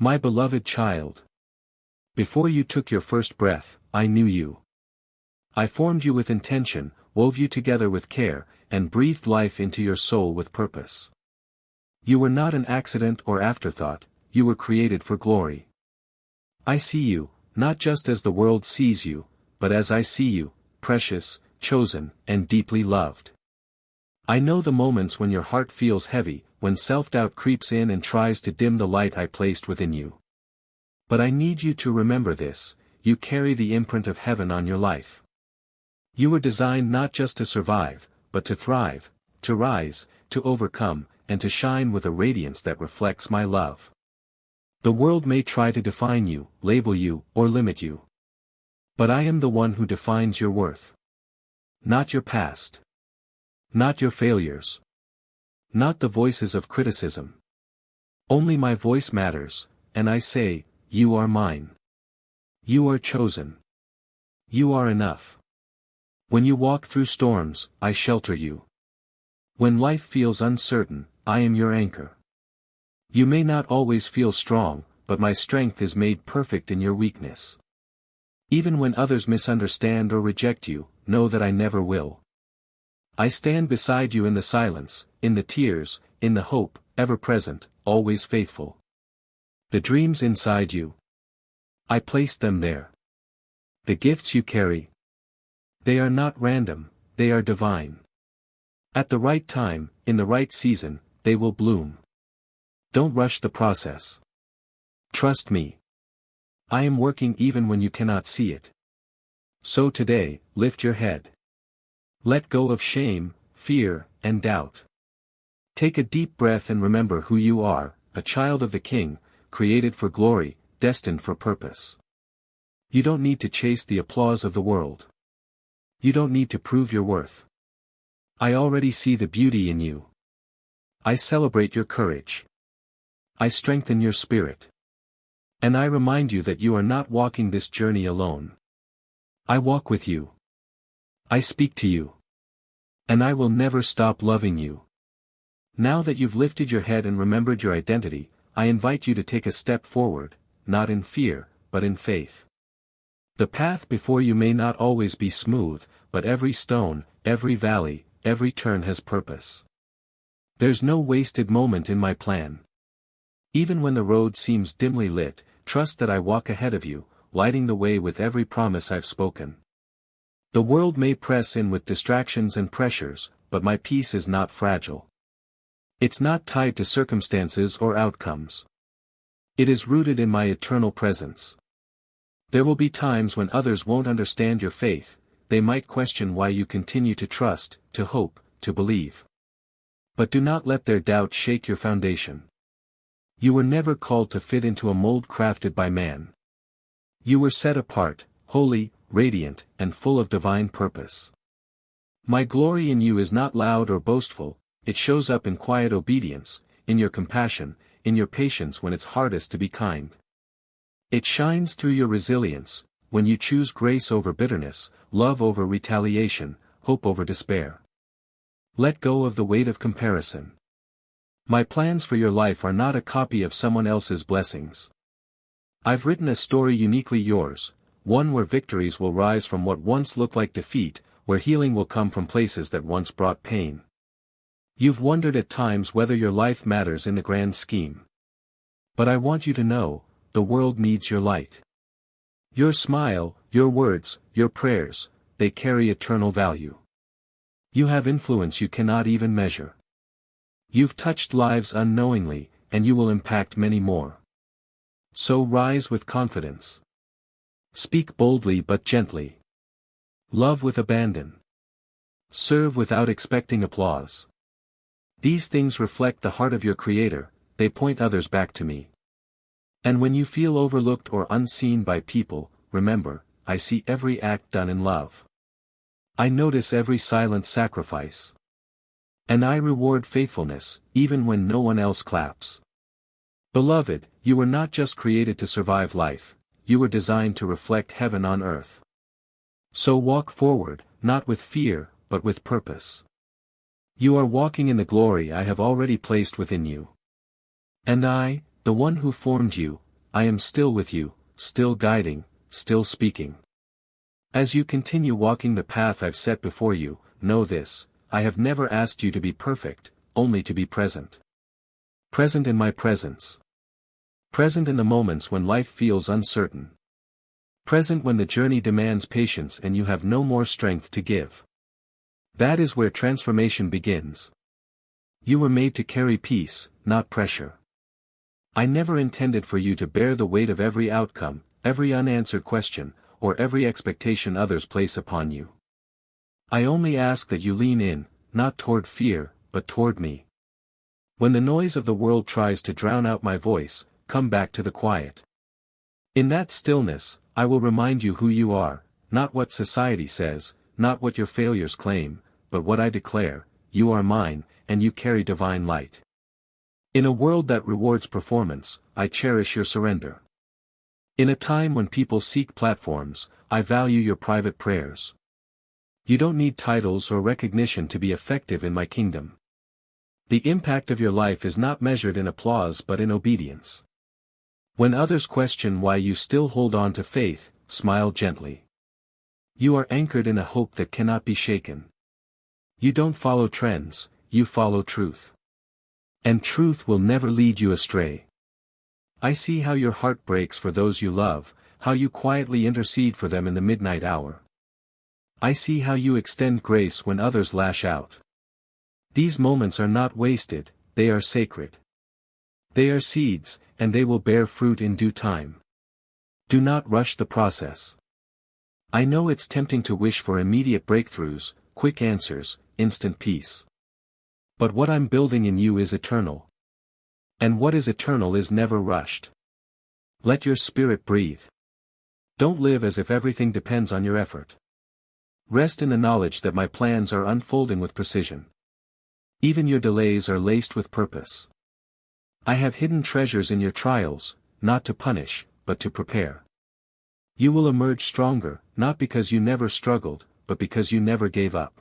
My beloved child. Before you took your first breath, I knew you. I formed you with intention, wove you together with care, and breathed life into your soul with purpose. You were not an accident or afterthought, you were created for glory. I see you, not just as the world sees you, but as I see you, precious, chosen, and deeply loved. I know the moments when your heart feels heavy, when self-doubt creeps in and tries to dim the light I placed within you. But I need you to remember this: you carry the imprint of heaven on your life. You were designed not just to survive, but to thrive, to rise, to overcome, and to shine with a radiance that reflects my love. The world may try to define you, label you, or limit you. But I am the one who defines your worth. Not your past. Not your failures. Not the voices of criticism. Only my voice matters, and I say, you are mine. You are chosen. You are enough. When you walk through storms, I shelter you. When life feels uncertain, I am your anchor. You may not always feel strong, but my strength is made perfect in your weakness. Even when others misunderstand or reject you, know that I never will. I stand beside you in the silence, in the tears, in the hope, ever present, always faithful. The dreams inside you. I placed them there. The gifts you carry. They are not random, they are divine. At the right time, in the right season, they will bloom. Don't rush the process. Trust me. I am working even when you cannot see it. So today, lift your head. Let go of shame, fear, and doubt. Take a deep breath and remember who you are, a child of the King, created for glory, destined for purpose. You don't need to chase the applause of the world. You don't need to prove your worth. I already see the beauty in you. I celebrate your courage. I strengthen your spirit. And I remind you that you are not walking this journey alone. I walk with you. I speak to you. And I will never stop loving you. Now that you've lifted your head and remembered your identity, I invite you to take a step forward, not in fear, but in faith. The path before you may not always be smooth, but every stone, every valley, every turn has purpose. There's no wasted moment in my plan. Even when the road seems dimly lit, trust that I walk ahead of you, lighting the way with every promise I've spoken. The world may press in with distractions and pressures, but my peace is not fragile. It's not tied to circumstances or outcomes. It is rooted in my eternal presence. There will be times when others won't understand your faith, they might question why you continue to trust, to hope, to believe. But do not let their doubt shake your foundation. You were never called to fit into a mold crafted by man. You were set apart, holy, radiant, and full of divine purpose. My glory in you is not loud or boastful, it shows up in quiet obedience, in your compassion, in your patience when it's hardest to be kind. It shines through your resilience, when you choose grace over bitterness, love over retaliation, hope over despair. Let go of the weight of comparison. My plans for your life are not a copy of someone else's blessings. I've written a story uniquely yours, one where victories will rise from what once looked like defeat, where healing will come from places that once brought pain. You've wondered at times whether your life matters in the grand scheme. But I want you to know, the world needs your light. Your smile, your words, your prayers, they carry eternal value. You have influence you cannot even measure. You've touched lives unknowingly, and you will impact many more. So rise with confidence. Speak boldly but gently. Love with abandon. Serve without expecting applause. These things reflect the heart of your Creator, they point others back to me. And when you feel overlooked or unseen by people, remember, I see every act done in love. I notice every silent sacrifice. And I reward faithfulness, even when no one else claps. Beloved, you were not just created to survive life, you were designed to reflect heaven on earth. So walk forward, not with fear, but with purpose. You are walking in the glory I have already placed within you. And I, the one who formed you, I am still with you, still guiding, still speaking. As you continue walking the path I've set before you, know this, I have never asked you to be perfect, only to be present. Present in my presence. Present in the moments when life feels uncertain. Present when the journey demands patience and you have no more strength to give. That is where transformation begins. You were made to carry peace, not pressure. I never intended for you to bear the weight of every outcome, every unanswered question, or every expectation others place upon you. I only ask that you lean in, not toward fear, but toward me. When the noise of the world tries to drown out my voice, come back to the quiet. In that stillness, I will remind you who you are, not what society says, not what your failures claim, but what I declare: you are mine, and you carry divine light. In a world that rewards performance, I cherish your surrender. In a time when people seek platforms, I value your private prayers. You don't need titles or recognition to be effective in my kingdom. The impact of your life is not measured in applause but in obedience. When others question why you still hold on to faith, smile gently. You are anchored in a hope that cannot be shaken. You don't follow trends, you follow truth. And truth will never lead you astray. I see how your heart breaks for those you love, how you quietly intercede for them in the midnight hour. I see how you extend grace when others lash out. These moments are not wasted, they are sacred. They are seeds, and they will bear fruit in due time. Do not rush the process. I know it's tempting to wish for immediate breakthroughs, quick answers, instant peace. But what I'm building in you is eternal. And what is eternal is never rushed. Let your spirit breathe. Don't live as if everything depends on your effort. Rest in the knowledge that my plans are unfolding with precision. Even your delays are laced with purpose. I have hidden treasures in your trials, not to punish, but to prepare. You will emerge stronger, not because you never struggled, but because you never gave up.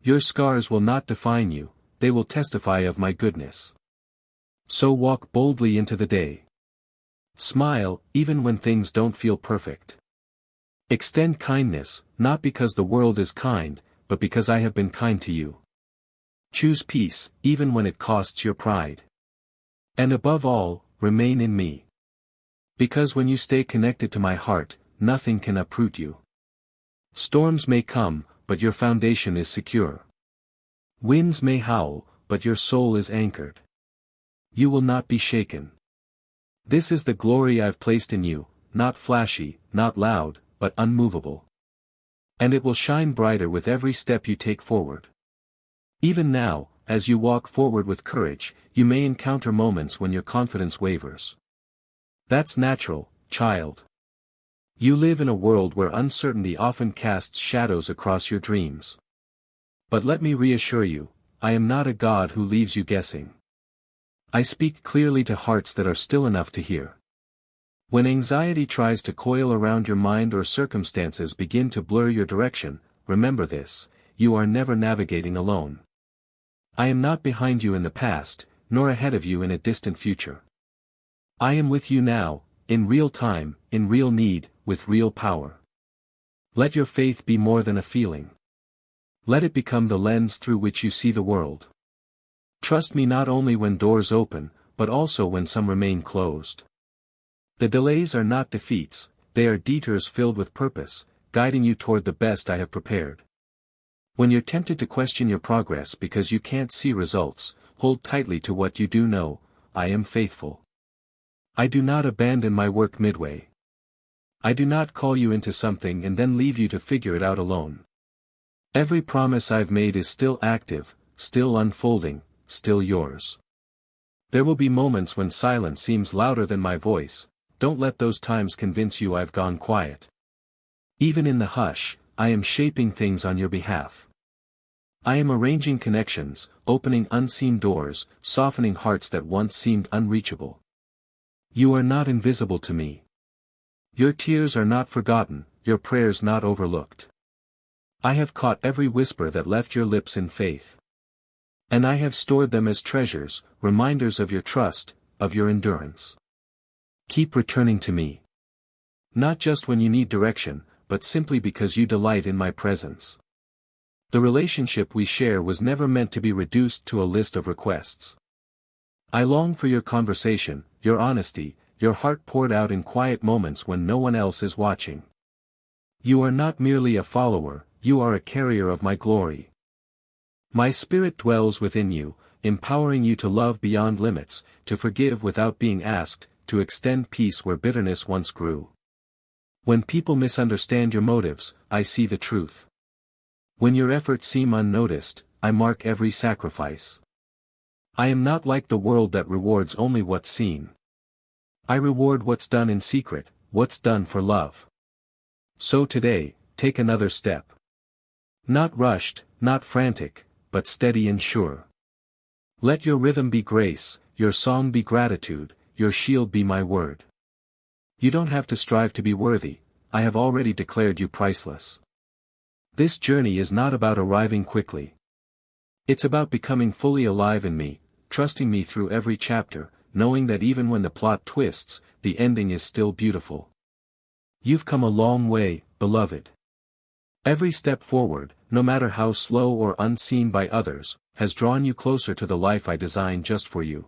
Your scars will not define you, they will testify of my goodness. So walk boldly into the day. Smile, even when things don't feel perfect. Extend kindness, not because the world is kind, but because I have been kind to you. Choose peace, even when it costs your pride. And above all, remain in me. Because when you stay connected to my heart, nothing can uproot you. Storms may come, but your foundation is secure. Winds may howl, but your soul is anchored. You will not be shaken. This is the glory I've placed in you, not flashy, not loud, but unmovable. And it will shine brighter with every step you take forward. Even now, as you walk forward with courage, you may encounter moments when your confidence wavers. That's natural, child. You live in a world where uncertainty often casts shadows across your dreams. But let me reassure you, I am not a God who leaves you guessing. I speak clearly to hearts that are still enough to hear. When anxiety tries to coil around your mind or circumstances begin to blur your direction, remember this: you are never navigating alone. I am not behind you in the past, nor ahead of you in a distant future. I am with you now, in real time, in real need, with real power. Let your faith be more than a feeling. Let it become the lens through which you see the world. Trust me not only when doors open, but also when some remain closed. The delays are not defeats, they are detours filled with purpose, guiding you toward the best I have prepared. When you're tempted to question your progress because you can't see results, hold tightly to what you do know: I am faithful. I do not abandon my work midway. I do not call you into something and then leave you to figure it out alone. Every promise I've made is still active, still unfolding, still yours. There will be moments when silence seems louder than my voice. Don't let those times convince you I've gone quiet. Even in the hush, I am shaping things on your behalf. I am arranging connections, opening unseen doors, softening hearts that once seemed unreachable. You are not invisible to me. Your tears are not forgotten, your prayers not overlooked. I have caught every whisper that left your lips in faith. And I have stored them as treasures, reminders of your trust, of your endurance. Keep returning to me. Not just when you need direction, but simply because you delight in my presence. The relationship we share was never meant to be reduced to a list of requests. I long for your conversation, your honesty, your heart poured out in quiet moments when no one else is watching. You are not merely a follower, you are a carrier of my glory. My spirit dwells within you, empowering you to love beyond limits, to forgive without being asked, to extend peace where bitterness once grew. When people misunderstand your motives, I see the truth. When your efforts seem unnoticed, I mark every sacrifice. I am not like the world that rewards only what's seen. I reward what's done in secret, what's done for love. So today, take another step. Not rushed, not frantic, but steady and sure. Let your rhythm be grace, your song be gratitude, your shield be my word. You don't have to strive to be worthy, I have already declared you priceless. This journey is not about arriving quickly. It's about becoming fully alive in me, trusting me through every chapter, knowing that even when the plot twists, the ending is still beautiful. You've come a long way, beloved. Every step forward, no matter how slow or unseen by others, has drawn you closer to the life I designed just for you.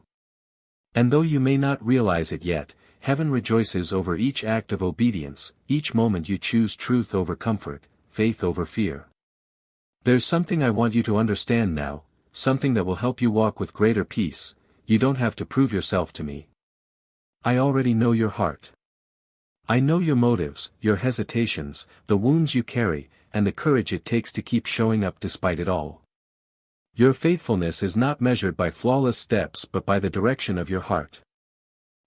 And though you may not realize it yet, heaven rejoices over each act of obedience, each moment you choose truth over comfort, faith over fear. There's something I want you to understand now, something that will help you walk with greater peace. You don't have to prove yourself to me. I already know your heart. I know your motives, your hesitations, the wounds you carry, and the courage it takes to keep showing up despite it all. Your faithfulness is not measured by flawless steps but by the direction of your heart.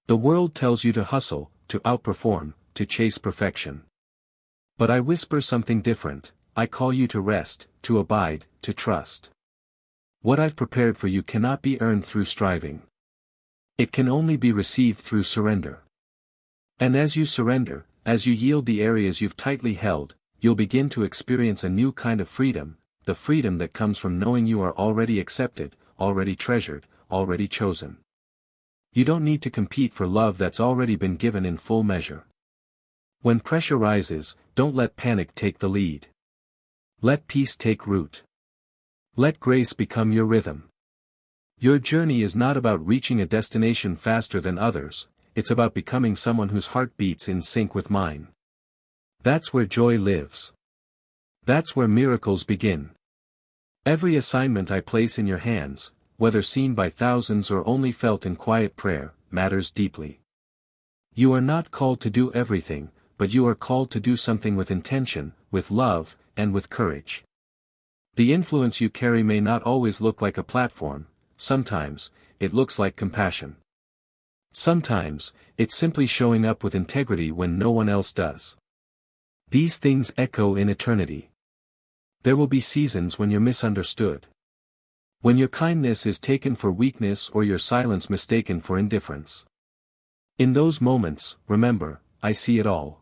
The world tells you to hustle, to outperform, to chase perfection. But I whisper something different. I call you to rest, to abide, to trust. What I've prepared for you cannot be earned through striving. It can only be received through surrender. And as you surrender, as you yield the areas you've tightly held, you'll begin to experience a new kind of freedom, the freedom that comes from knowing you are already accepted, already treasured, already chosen. You don't need to compete for love that's already been given in full measure. When pressure rises, don't let panic take the lead. Let peace take root. Let grace become your rhythm. Your journey is not about reaching a destination faster than others, it's about becoming someone whose heart beats in sync with mine. That's where joy lives. That's where miracles begin. Every assignment I place in your hands, whether seen by thousands or only felt in quiet prayer, matters deeply. You are not called to do everything, but you are called to do something with intention, with love, and with courage. The influence you carry may not always look like a platform, sometimes, it looks like compassion. Sometimes, it's simply showing up with integrity when no one else does. These things echo in eternity. There will be seasons when you're misunderstood. When your kindness is taken for weakness or your silence mistaken for indifference. In those moments, remember, I see it all.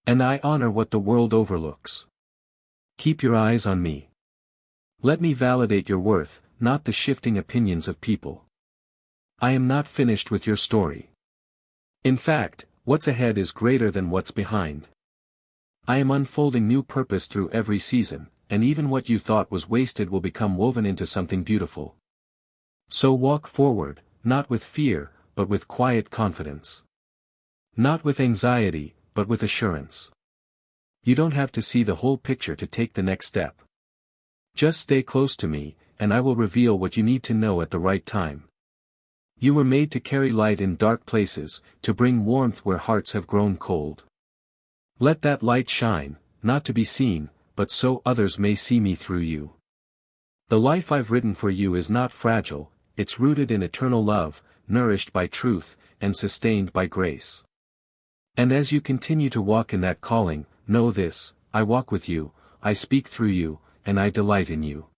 And I honor what the world overlooks. Keep your eyes on me. Let me validate your worth, not the shifting opinions of people. I am not finished with your story. In fact, what's ahead is greater than what's behind. I am unfolding new purpose through every season, and even what you thought was wasted will become woven into something beautiful. So walk forward, not with fear, but with quiet confidence. Not with anxiety, but with assurance. You don't have to see the whole picture to take the next step. Just stay close to me, and I will reveal what you need to know at the right time. You were made to carry light in dark places, to bring warmth where hearts have grown cold. Let that light shine, not to be seen, but so others may see me through you. The life I've written for you is not fragile, it's rooted in eternal love, nourished by truth, and sustained by grace. And as you continue to walk in that calling, know this, I walk with you, I speak through you, and I delight in you.